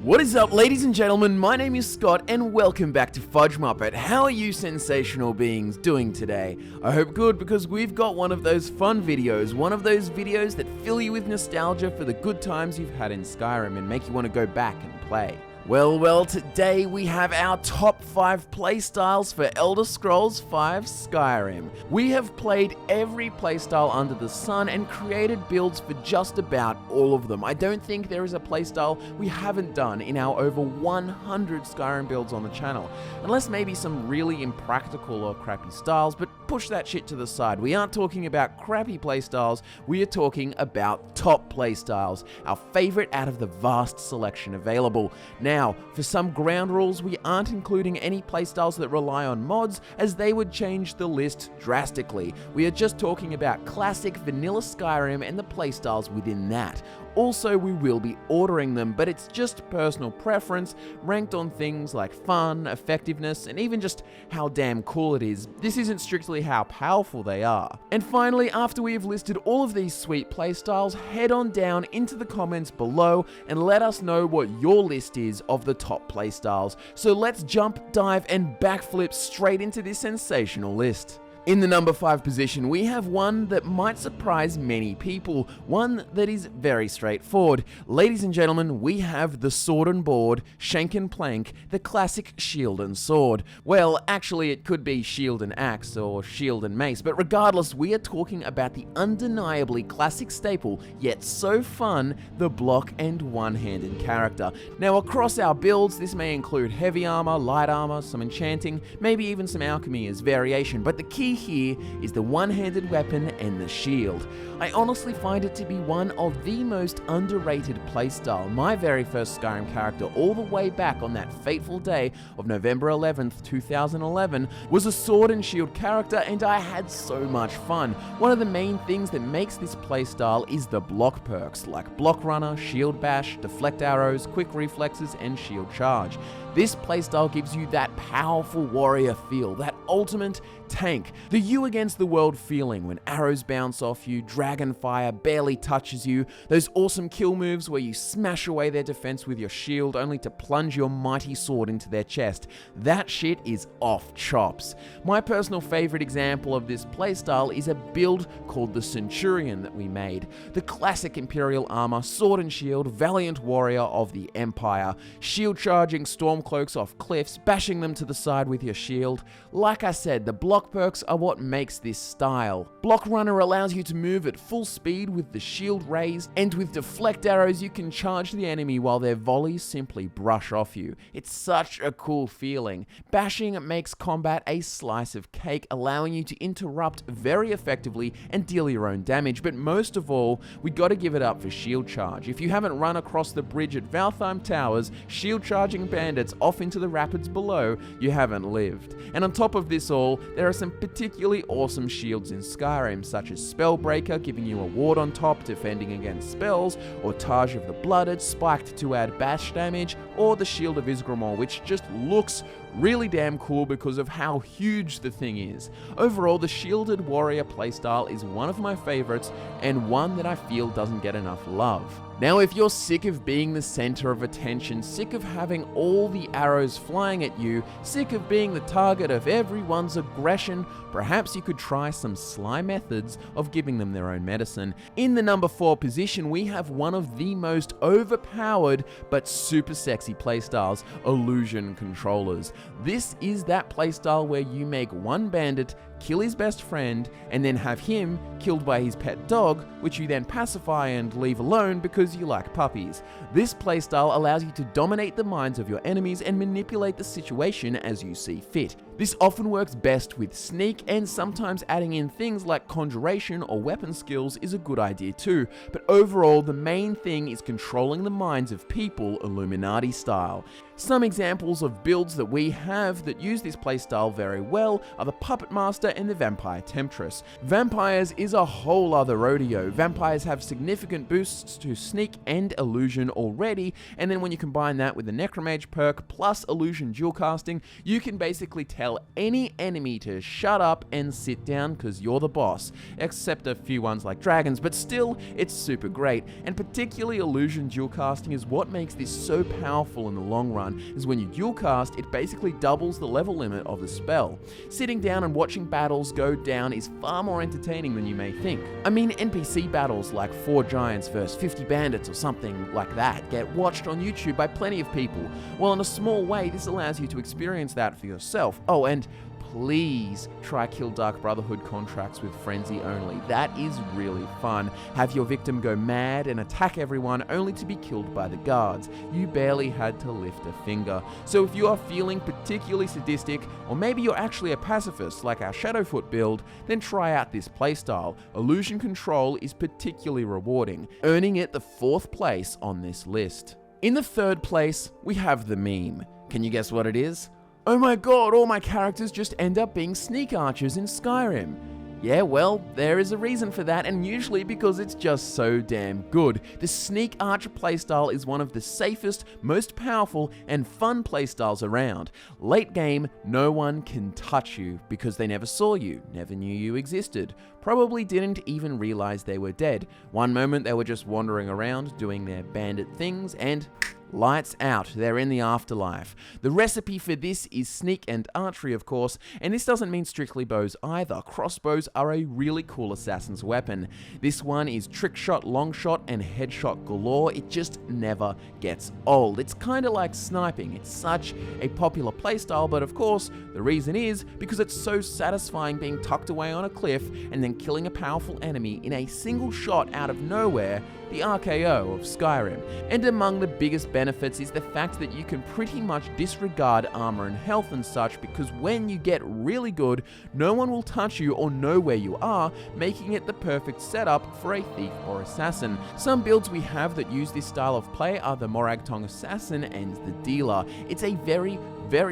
What is up, ladies and gentlemen? My name is Scott and welcome back to FudgeMuppet. How are you sensational beings doing today? I hope good, because we've got one of those fun videos, one of those videos that fill you with nostalgia for the good times you've had in Skyrim and make you want to go back and play. Well, today we have our top 5 playstyles for Elder Scrolls V Skyrim. We have played every playstyle under the sun and created builds for just about all of them. I don't think there is a playstyle we haven't done in our over 100 Skyrim builds on the channel, unless maybe some really impractical or crappy styles, but push that shit to the side. We aren't talking about crappy playstyles, we are talking about top playstyles, our favorite out of the vast selection available. Now, for some ground rules, we aren't including any playstyles that rely on mods, as they would change the list drastically. We are just talking about classic vanilla Skyrim and the playstyles within that. Also, we will be ordering them, but it's just personal preference, ranked on things like fun, effectiveness, and even just how damn cool it is. This isn't strictly how powerful they are. And finally, after we have listed all of these sweet playstyles, head on down into the comments below and let us know what your list is of the top playstyles. So let's jump, dive, and backflip straight into this sensational list. In the number 5 position, we have one that might surprise many people, one that is very straightforward. Ladies and gentlemen, we have the sword and board, shank and plank, the classic shield and sword. Well, actually it could be shield and axe or shield and mace, but regardless, we are talking about the undeniably classic staple, yet so fun, the block and one-handed character. Now across our builds, this may include heavy armor, light armor, some enchanting, maybe even some alchemy as variation, but the key here is the one-handed weapon and the shield. I honestly find it to be one of the most underrated playstyle. My very first Skyrim character, all the way back on that fateful day of November 11th, 2011, was a sword and shield character, and I had so much fun. One of the main things that makes this playstyle is the block perks, like block runner, shield bash, deflect arrows, quick reflexes, and shield charge. This playstyle gives you that powerful warrior feel, that ultimate tank, the you against the world feeling when arrows bounce off you, dragon fire barely touches you, those awesome kill moves where you smash away their defense with your shield only to plunge your mighty sword into their chest. That shit is off chops. My personal favorite example of this playstyle is a build called the Centurion that we made. The classic Imperial armor, sword and shield, valiant warrior of the Empire, shield charging stormcloaks off cliffs, bashing them to the side with your shield. Like I said, the block perks are what makes this style. Block runner allows you to move at full speed with the shield raised, and with deflect arrows you can charge the enemy while their volleys simply brush off you. It's such a cool feeling. Bashing makes combat a slice of cake, allowing you to interrupt very effectively and deal your own damage, but most of all, we gotta give it up for shield charge. If you haven't run across the bridge at Valtheim Towers, shield charging bandits off into the rapids below, you haven't lived. And on top of this all, there are some particularly awesome shields in Skyrim, such as Spellbreaker, giving you a ward on top, defending against spells, or Taj of the Blooded, spiked to add bash damage, or the Shield of Isgramor, which just looks really damn cool because of how huge the thing is. Overall, the Shielded Warrior playstyle is one of my favorites, and one that I feel doesn't get enough love. Now, if you're sick of being the center of attention, sick of having all the arrows flying at you, sick of being the target of everyone's aggression, perhaps you could try some sly methods of giving them their own medicine. In the number 4 position, we have one of the most overpowered but super sexy playstyles, Illusion Controllers. This is that playstyle where you make one bandit kill his best friend, and then have him killed by his pet dog, which you then pacify and leave alone because you like puppies. This playstyle allows you to dominate the minds of your enemies and manipulate the situation as you see fit. This often works best with sneak, and sometimes adding in things like conjuration or weapon skills is a good idea too, but overall the main thing is controlling the minds of people Illuminati style. Some examples of builds that we have that use this playstyle very well are the Puppet Master and the Vampire Temptress. Vampires is a whole other rodeo. Vampires have significant boosts to sneak and illusion already, and then when you combine that with the Necromage perk plus illusion dual casting, you can basically tell any enemy to shut up and sit down because you're the boss, except a few ones like dragons, but still, it's super great, and particularly illusion dual casting is what makes this so powerful in the long run, is when you dual cast, it basically doubles the level limit of the spell. Sitting down and watching battles go down is far more entertaining than you may think. I mean, NPC battles like 4 giants versus 50 bandits or something like that get watched on YouTube by plenty of people. Well, in a small way, this allows you to experience that for yourself. Oh, and please try kill Dark Brotherhood contracts with frenzy only. That is really fun. Have your victim go mad and attack everyone only to be killed by the guards. You barely had to lift a finger. So if you are feeling particularly sadistic, or maybe you're actually a pacifist like our Shadowfoot build, then try out this playstyle. Illusion Control is particularly rewarding, earning it the 4th place on this list. In the 3rd place, we have the meme. Can you guess what it is? Oh my god, all my characters just end up being sneak archers in Skyrim. Yeah, well, there is a reason for that, and usually because it's just so damn good. The Sneak Archer playstyle is one of the safest, most powerful, and fun playstyles around. Late game, no one can touch you because they never saw you, never knew you existed, probably didn't even realize they were dead. One moment they were just wandering around doing their bandit things, and lights out, they're in the afterlife. The recipe for this is sneak and archery, of course, and this doesn't mean strictly bows either. Crossbows are a really cool assassin's weapon. This one is trick shot, long shot, and headshot galore. It just never gets old. It's kind of like sniping. It's such a popular playstyle, but of course, the reason is because it's so satisfying being tucked away on a cliff and then killing a powerful enemy in a single shot out of nowhere, the RKO of Skyrim. And among the biggest benefits is the fact that you can pretty much disregard armor and health and such, because when you get really good, no one will touch you or know where you are, making it the perfect setup for a thief or assassin. Some builds we have that use this style of play are the Moragtong Assassin and the Dealer. It's a very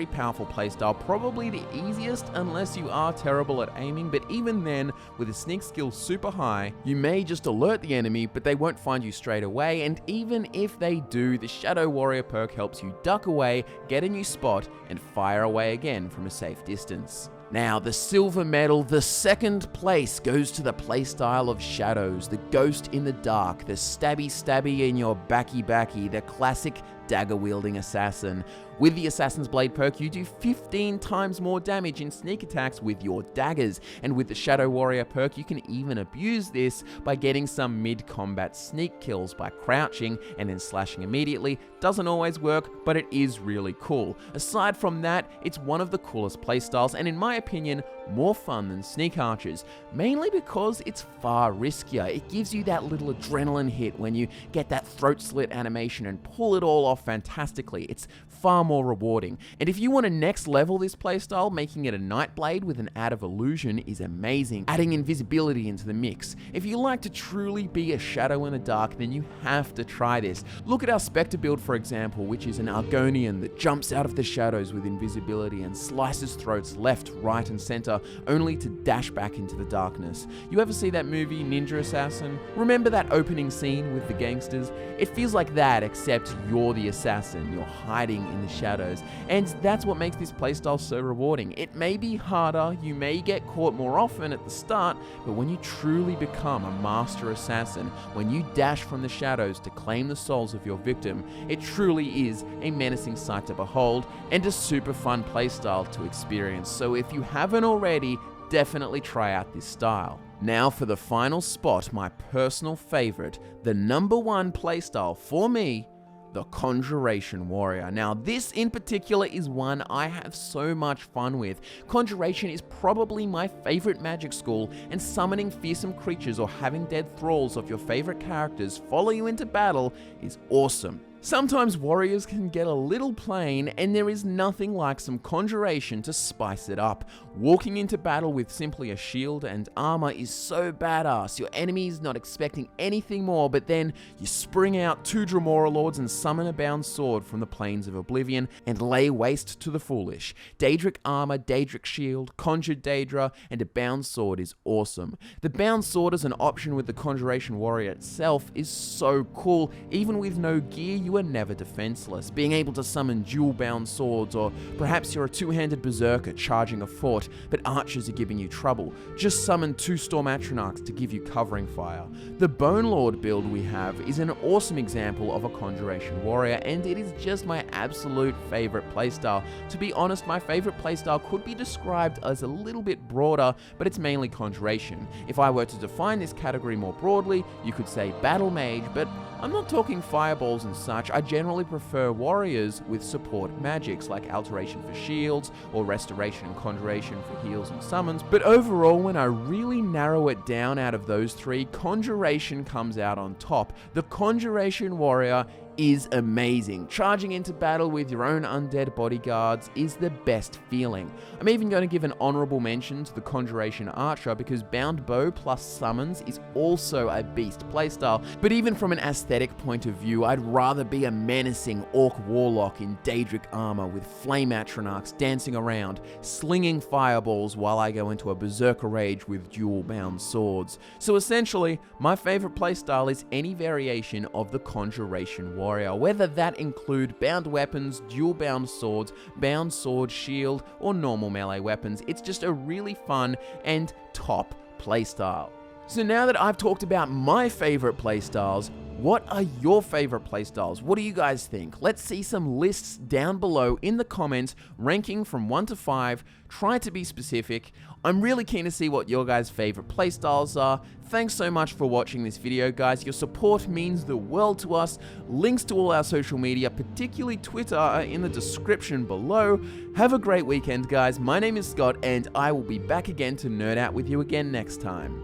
powerful playstyle, probably the easiest unless you are terrible at aiming, but even then, with a sneak skill super high, you may just alert the enemy, but they won't find you straight away, and even if they do, the Shadow Warrior perk helps you duck away, get a new spot, and fire away again from a safe distance. Now, the silver medal, the 2nd place, goes to the playstyle of Shadows, the Ghost in the Dark, the stabby in your backy, the classic dagger-wielding assassin. With the Assassin's Blade perk, you do 15 times more damage in sneak attacks with your daggers, and with the Shadow Warrior perk, you can even abuse this by getting some mid-combat sneak kills by crouching and then slashing immediately. Doesn't always work, but it is really cool. Aside from that, it's one of the coolest playstyles, and in my opinion, more fun than sneak archers, mainly because it's far riskier. It gives you that little adrenaline hit when you get that throat slit animation and pull it all off fantastically. It's far more rewarding. And if you want to next level this playstyle, making it a Nightblade with an add of illusion is amazing, adding invisibility into the mix. If you like to truly be a shadow in the dark, then you have to try this. Look at our Spectre build, for example, which is an Argonian that jumps out of the shadows with invisibility and slices throats left, right, and center, only to dash back into the darkness. You ever see that movie, Ninja Assassin? Remember that opening scene with the gangsters? It feels like that, except you're the assassin. You're hiding in the shadows. And that's what makes this playstyle so rewarding. It may be harder, you may get caught more often at the start, but when you truly become a master assassin, when you dash from the shadows to claim the souls of your victim, it truly is a menacing sight to behold and a super fun playstyle to experience. So if you haven't already, definitely try out this style. Now for the final spot, my personal favorite, the #1 playstyle for me, the Conjuration Warrior. Now this in particular is one I have so much fun with. Conjuration is probably my favorite magic school, and summoning fearsome creatures or having dead thralls of your favorite characters follow you into battle is awesome. Sometimes warriors can get a little plain, and there is nothing like some conjuration to spice it up. Walking into battle with simply a shield and armor is so badass. Your enemy's not expecting anything more, but then you spring out 2 Dremora Lords and summon a bound sword from the plains of Oblivion and lay waste to the foolish. Daedric armor, Daedric shield, conjured Daedra, and a bound sword is awesome. The bound sword as an option with the Conjuration Warrior itself is so cool. Even with no gear, you you are never defenseless, being able to summon dual-bound swords, or perhaps you're a two-handed berserker charging a fort, but archers are giving you trouble. Just summon 2 Storm Atronachs to give you covering fire. The Bone Lord build we have is an awesome example of a Conjuration Warrior, and it is just my absolute favorite playstyle. To be honest, my favorite playstyle could be described as a little bit broader, but it's mainly Conjuration. If I were to define this category more broadly, you could say Battle Mage, but I'm not talking fireballs and such. I generally prefer warriors with support magics like Alteration for shields or Restoration and Conjuration for heals and summons, but overall, when I really narrow it down out of those 3, Conjuration comes out on top. The Conjuration Warrior is amazing. Charging into battle with your own undead bodyguards is the best feeling. I'm even going to give an honorable mention to the Conjuration Archer because bound bow plus summons is also a beast playstyle, but even from an aesthetic point of view, I'd rather be a menacing orc warlock in Daedric armor with flame atronachs dancing around, slinging fireballs while I go into a berserker rage with dual bound swords. So essentially, my favorite playstyle is any variation of the Conjuration Warrior, whether that include bound weapons, dual bound swords, bound sword, shield, or normal melee weapons. It's just a really fun and top playstyle. So now that I've talked about my favorite playstyles, what are your favorite playstyles? What do you guys think? Let's see some lists down below in the comments, ranking from 1 to 5. Try to be specific. I'm really keen to see what your guys' favorite playstyles are. Thanks so much for watching this video, guys. Your support means the world to us. Links to all our social media, particularly Twitter, are in the description below. Have a great weekend, guys. My name is Scott, and I will be back again to nerd out with you again next time.